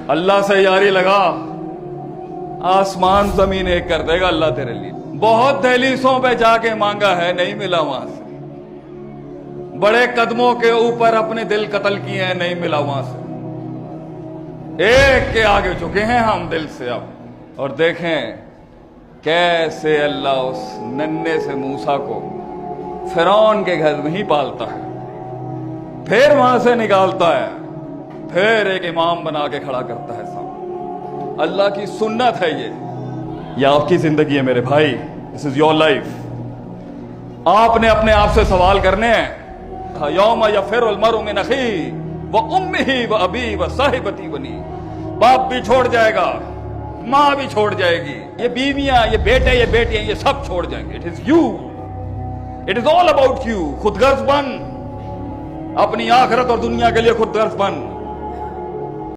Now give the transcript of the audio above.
اللہ سے یاری لگا، آسمان زمین ایک کر دے گا اللہ تیرے لیے۔ بہت دہلیزوں پہ جا کے مانگا ہے، نہیں ملا وہاں سے۔ بڑے قدموں کے اوپر اپنے دل قتل کیے ہیں، نہیں ملا وہاں سے۔ ایک کے آگے جھکے ہیں ہم دل سے اب، اور دیکھیں کیسے اللہ اس ننھے سے موسیٰ کو فرعون کے گھر میں ہی پالتا ہے، پھر وہاں سے نکالتا ہے، پھر ایک امام بنا کے کھڑا کرتا ہے سامنے۔ اللہ کی سنت ہے یہ آپ کی زندگی ہے میرے بھائی، دس از یور لائف۔ آپ نے اپنے آپ سے سوال کرنے ہیں، یوم یفر المرء من اخیہ وامہ وابیہ وصاحبتہ بنیہ۔ باپ بھی چھوڑ جائے گا، ماں بھی چھوڑ جائے گی، یہ بیویاں، یہ بیٹے، یہ بیٹیاں، یہ سب چھوڑ جائیں گے۔ It is you, it is all about you. خود غرض بن، اپنی آخرت اور دنیا کے لیے خود غرض بن۔